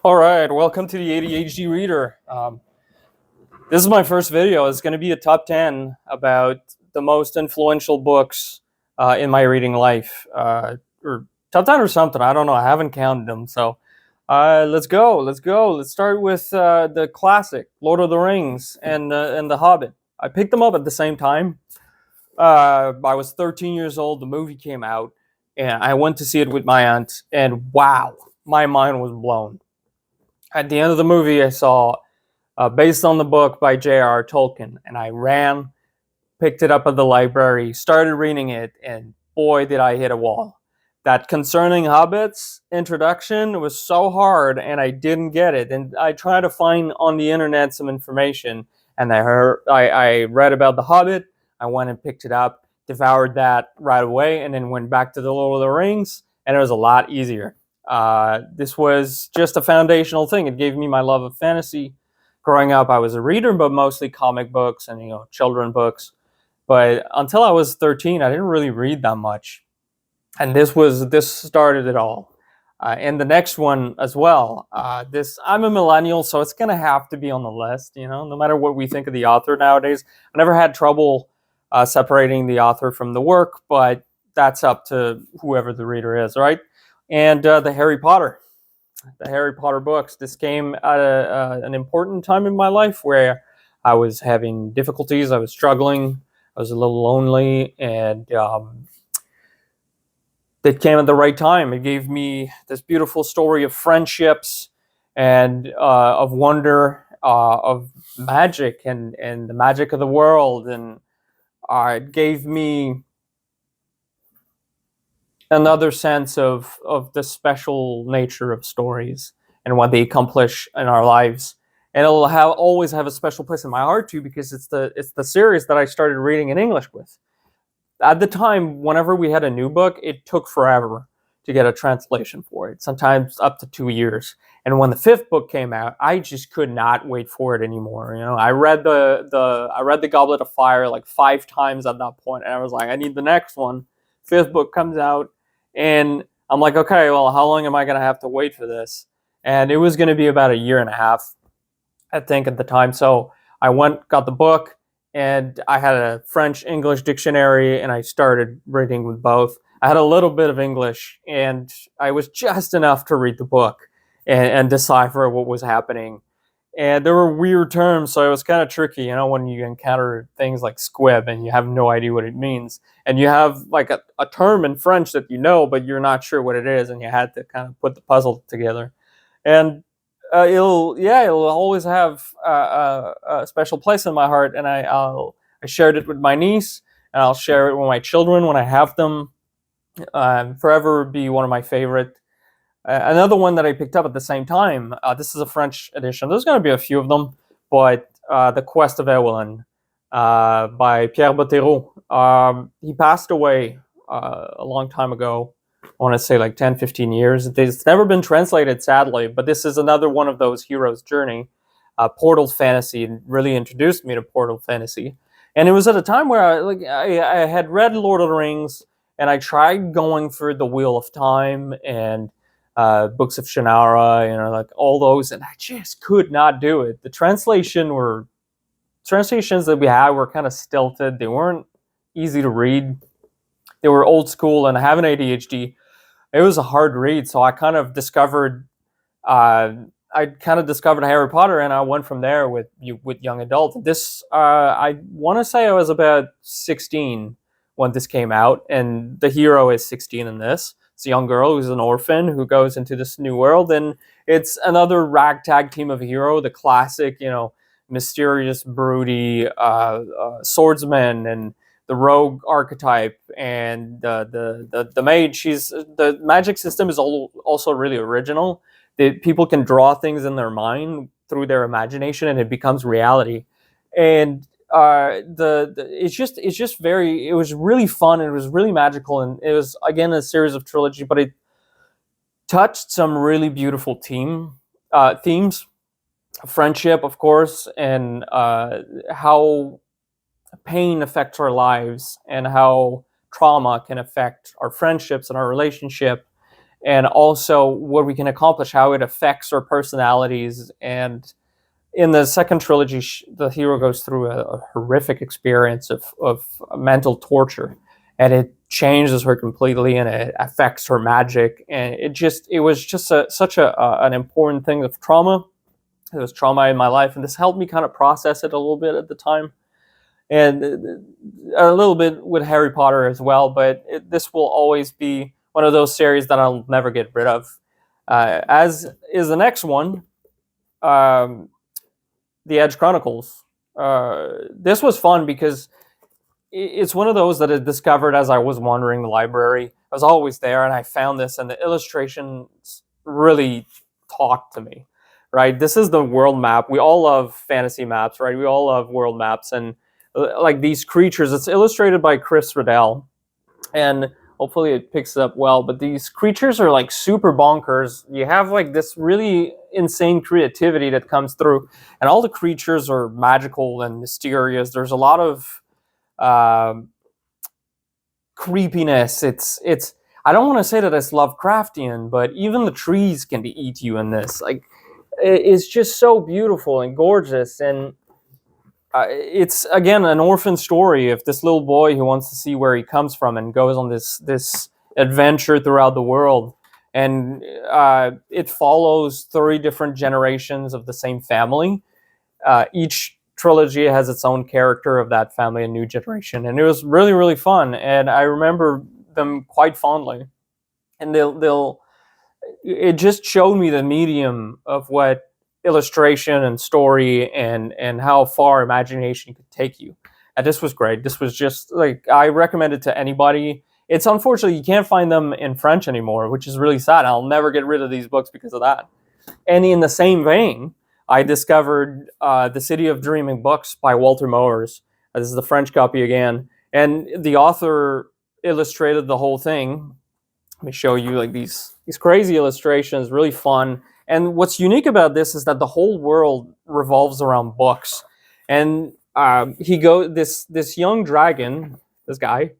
All right, welcome to the ADHD Reader. This is my first video. It's going to be a top 10 about the most influential books in my reading life. Or top 10 or something. I don't know. I haven't counted them. So let's go. Let's start with the classic, Lord of the Rings and The Hobbit. I picked them up at the same time. I was 13 years old. The movie came out, and I went to see it with my aunt. And wow, my mind was blown. At the end of the movie, I saw based on the book by J.R.R. Tolkien, and I ran, picked it up at the library, started reading it, and boy, did I hit a wall. That Concerning Hobbits introduction was so hard, and I didn't get it. And I tried to find on the internet some information, and I read about the Hobbit. I went and picked it up, devoured that right away, and then went back to the Lord of the Rings, and it was a lot easier. This was just a foundational thing. It gave me my love of fantasy. Growing up, I was a reader, but mostly comic books and children books. But until I was 13, I didn't really read that much, and this started it all. And the next one as well. I'm a millennial, so it's gonna have to be on the list. No matter what we think of the author nowadays. I never had trouble separating the author from the work, but that's up to whoever the reader is, right? And the Harry Potter books. This came at an important time in my life where I was having difficulties. I was struggling. I was a little lonely, and it came at the right time. It gave me this beautiful story of friendships and of wonder, of magic and the magic of the world, and it gave me another sense of the special nature of stories and what they accomplish in our lives. And it'll always have a special place in my heart too, because it's the series that I started reading in English with. At the time, whenever we had a new book, it took forever to get a translation for it, sometimes up to 2 years. And when the fifth book came out, I just could not wait for it anymore. I read the Goblet of Fire like 5 times at that point, and I was like, I need the next one. Fifth book comes out, and I'm like, okay, well, how long am I going to have to wait for this? And it was going to be about 1.5 years, I think, at the time. So I got the book, and I had a French-English dictionary, and I started reading with both. I had a little bit of English, and I was just enough to read the book and decipher what was happening. And there were weird terms, so it was kind of tricky, when you encounter things like squib and you have no idea what it means. And you have like a term in French that but you're not sure what it is, and you had to kind of put the puzzle together. And it'll always have a special place in my heart, and I shared it with my niece, and I'll share it with my children when I have them. Forever be one of my favorite. Another one that I picked up at the same time, this is a French edition. There's going to be a few of them, but The Quest of Eowyn by Pierre Bottero. He passed away a long time ago. I want to say like 10, 15 years. It's never been translated, sadly, but this is another one of those heroes' journey. Portal fantasy really introduced me to Portal fantasy. And it was at a time where I had read Lord of the Rings, and I tried going for the Wheel of Time and Books of Shannara, like all those, and I just could not do it. The translations that we had were kind of stilted. They weren't easy to read. They were old school, and I have an ADHD. It was a hard read, so I kind of discovered Harry Potter, and I went from there with young adult. This I want to say I was about 16 when this came out, and the hero is 16 in this. It's a young girl who's an orphan who goes into this new world, and it's another ragtag team of hero, the classic, mysterious, broody swordsman and the rogue archetype, and the mage. The magic system is also really original. People can draw things in their mind through their imagination, and it becomes reality. And it was really fun, and it was really magical, and it was again a series of trilogy, but it touched some really beautiful themes, friendship, of course, and how pain affects our lives, and how trauma can affect our friendships and our relationship. and also what we can accomplish, how it affects our personalities. And in the second trilogy, the hero goes through a horrific experience of mental torture, and it changes her completely, and it affects her magic. And it was just such an important thing of trauma. It was trauma in my life, and this helped me kind of process it a little bit at the time, and a little bit with Harry Potter as well. But this will always be one of those series that I'll never get rid of. As is the next one, the Edge Chronicles. This was fun because it's one of those that I discovered as I was wandering the library. I was always there, and I found this, and the illustrations really talked to me. Right, this is the world map. We all love fantasy maps, right? We all love world maps, and like these creatures. It's illustrated by Chris Riddell, and hopefully it picks it up well. But these creatures are like super bonkers. You have like this really insane creativity that comes through, and all the creatures are magical and mysterious. There's a lot of creepiness. It's. I don't want to say that it's Lovecraftian, but even the trees can eat you in this. Like, it's just so beautiful and gorgeous, and it's again an orphan story of this little boy who wants to see where he comes from and goes on this adventure throughout the world. And it follows 3 different generations of the same family. Each trilogy has its own character of that family, a new generation, and it was really, really fun. And I remember them quite fondly. And it just showed me the medium of what illustration and story and how far imagination could take you. And this was great. This was just like, I recommend it to anybody. It's unfortunately you can't find them in French anymore, which is really sad. I'll never get rid of these books because of that. And in the same vein, I discovered The City of Dreaming Books by Walter Moers. This is the French copy again. And the author illustrated the whole thing. Let me show you like these crazy illustrations, really fun. And what's unique about this is that the whole world revolves around books. And this young dragon, this guy,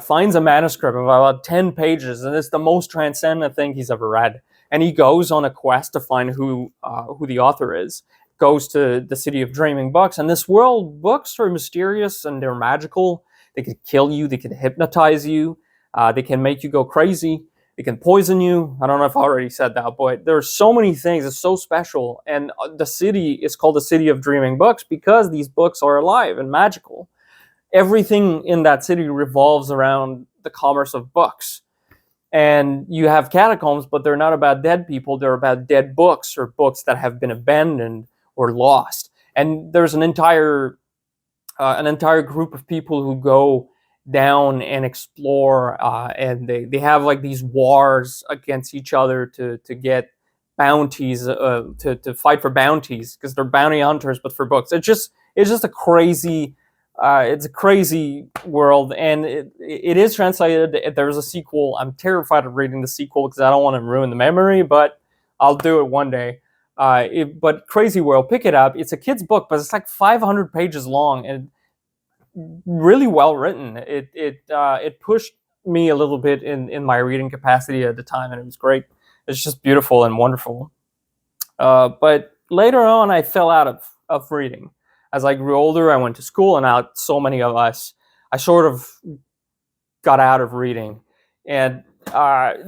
finds a manuscript of about 10 pages, and it's the most transcendent thing he's ever read. And he goes on a quest to find who the author is. Goes to the City of Dreaming Books, and this world, books are mysterious and they're magical. They could kill you. They could hypnotize you. They can make you go crazy. They can poison you. I don't know if I already said that, but there's so many things. It's so special. And the city is called the City of Dreaming Books because these books are alive and magical. Everything in that city revolves around the commerce of books. And you have catacombs, but they're not about dead people. They're about dead books or books that have been abandoned or lost. And there's an entire group of people who go down and explore, and they have like these wars against each other to get bounties, to fight for bounties, because they're bounty hunters, but for books. It's just a crazy world, and it is translated. There's a sequel. I'm terrified of reading the sequel because I don't want to ruin the memory, but I'll do it one day. But Crazy World, pick it up. It's a kid's book, but it's like 500 pages long and really well written. It pushed me a little bit in my reading capacity at the time, and it was great. It's just beautiful and wonderful. But later on, I fell out of reading. As I grew older, I went to school, and now so many of us, I sort of got out of reading and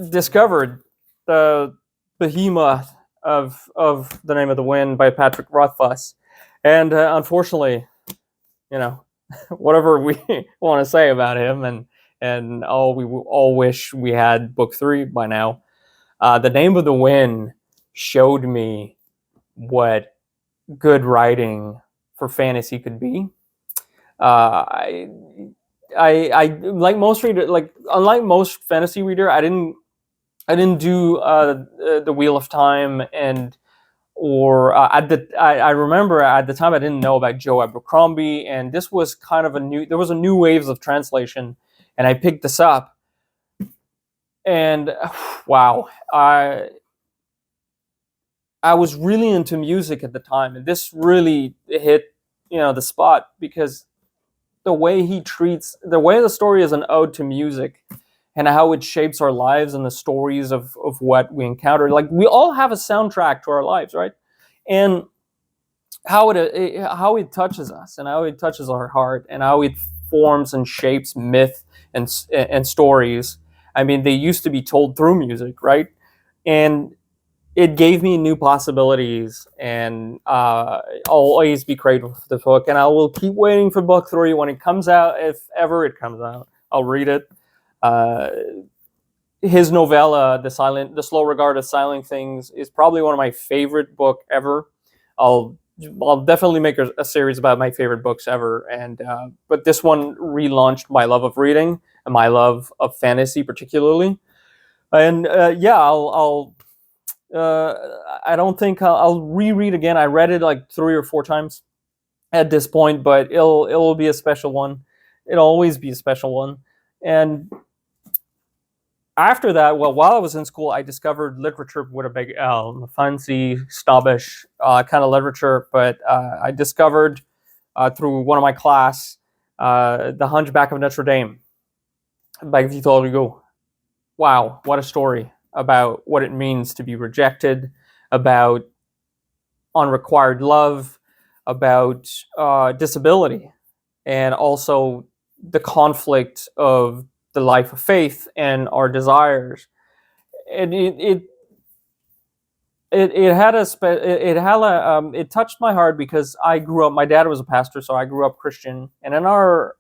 discovered the behemoth of The Name of the Wind by Patrick Rothfuss. And unfortunately, whatever we want to say about him, and we all wish we had book 3 by now. The Name of the Wind showed me what good writing for fantasy could be. I like most readers, unlike most fantasy reader, I didn't do the Wheel of Time I remember at the time I didn't know about Joe Abercrombie, and this was kind of there was a new waves of translation, and I picked this up, and wow, I was really into music at the time, and this really hit the spot, because the way the story is an ode to music, and how it shapes our lives and the stories of what we encounter. Like, we all have a soundtrack to our lives, right? And how it touches us, and how it touches our heart, and how it forms and shapes myth and stories. I mean, they used to be told through music, right? And it gave me new possibilities, and I'll always be grateful for the book, and I will keep waiting for book 3 when it comes out, if ever it comes out. I'll read it. His novella, the slow regard of silent things, is probably one of my favorite book ever. I'll definitely make a series about my favorite books ever, and but this one relaunched my love of reading and my love of fantasy, particularly. And yeah, I don't think I'll reread again. I read it like 3 or 4 times at this point, but it'll be a special one. It'll always be a special one. And after that, well, while I was in school, I discovered literature with a big L, fancy, snobbish kind of literature. But I discovered through one of my class the Hunchback of Notre-Dame by Victor Hugo. Wow, what a story about what it means to be rejected, about unrequired love, about disability, and also the conflict of the life of faith and our desires. And it touched my heart because I grew up. My dad was a pastor, so I grew up Christian. And in our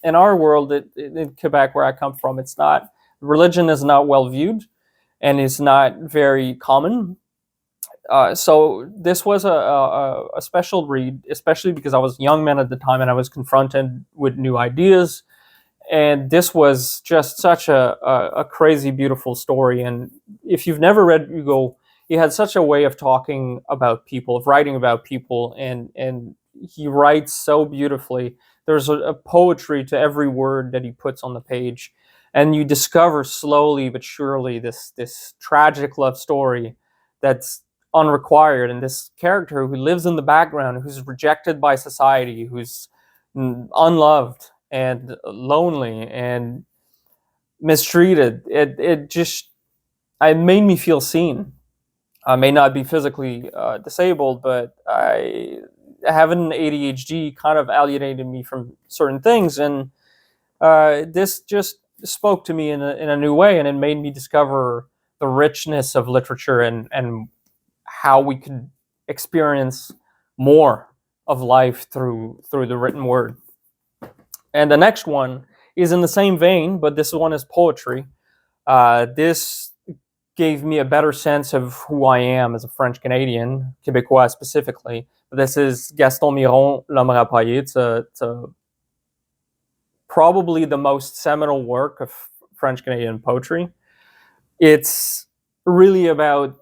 world, in Quebec, where I come from, it's not religion is not well viewed, and it's not very common. So this was a special read, especially because I was a young man at the time and I was confronted with new ideas. And this was just such a crazy, beautiful story. And if you've never read Hugo, he had such a way of talking about people, of writing about people, and he writes so beautifully. There's a poetry to every word that he puts on the page. And you discover slowly but surely this tragic love story that's unrequired, and this character who lives in the background, who's rejected by society, who's unloved and lonely and mistreated. It made me feel seen. I may not be physically disabled, but I having ADHD kind of alienated me from certain things, and this just spoke to me in a new way, and it made me discover the richness of literature, and how we could experience more of life through the written word. And the next one is in the same vein, but this one is poetry. This gave me a better sense of who I am as a French Canadian, Québécois specifically. This is Gaston Miron, L'Homme Rapaillé. It's probably the most seminal work of French Canadian poetry. It's really about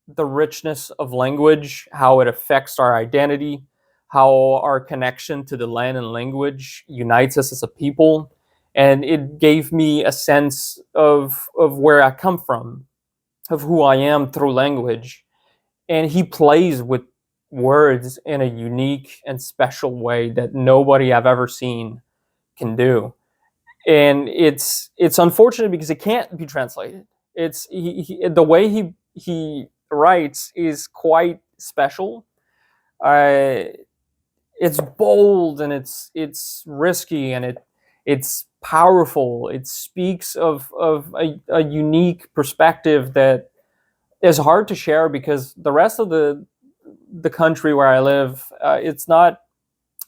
the richness of language, how it affects our identity, how our connection to the land and language unites us as a people. And it gave me a sense of where I come from, of who I am through language. And he plays with words in a unique and special way that nobody I've ever seen can do. And it's unfortunate because it can't be translated. It's the way he writes is quite special. It's bold, and it's risky, and it's powerful. It speaks of a unique perspective that is hard to share because the rest of the country where I live, it's not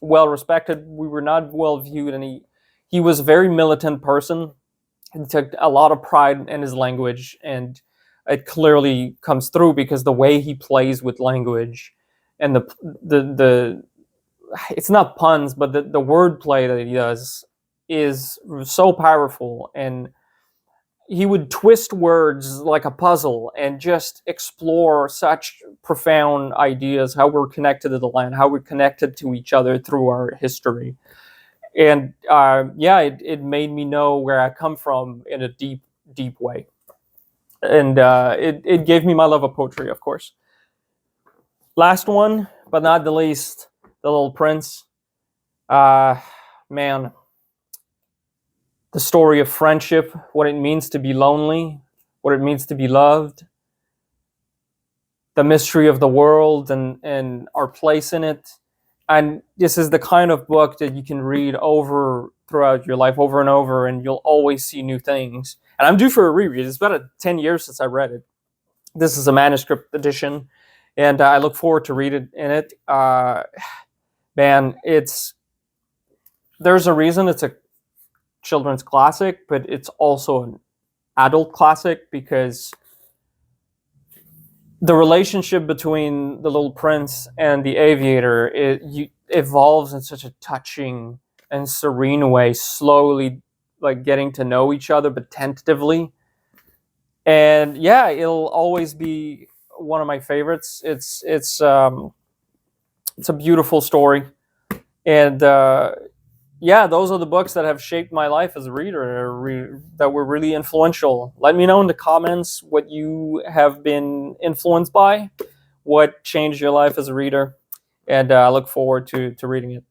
well respected. We were not well viewed, and he was a very militant person. He took a lot of pride in his language, and it clearly comes through because the way he plays with language, and the it's not puns, but the wordplay that he does is so powerful. And he would twist words like a puzzle and just explore such profound ideas, how we're connected to the land, how we're connected to each other through our history. And yeah, it made me know where I come from in a deep, deep way. And it gave me my love of poetry, of course. Last one, but not the least, The Little Prince. Man, the story of friendship, what it means to be lonely, what it means to be loved, the mystery of the world and our place in it. And this is the kind of book that you can read over throughout your life, over and over, and you'll always see new things. And I'm due for a reread. It's about 10 years since I read it. This is a manuscript edition, and I look forward to reading it. Man, there's a reason it's a children's classic, but it's also an adult classic because the relationship between the little prince and the aviator evolves in such a touching and serene way, slowly, like getting to know each other, but tentatively. And yeah, it'll always be one of my favorites. It's a beautiful story, and yeah, those are the books that have shaped my life as a reader, that were really influential. Let me know in the comments what you have been influenced by, what changed your life as a reader, and I look forward to reading it.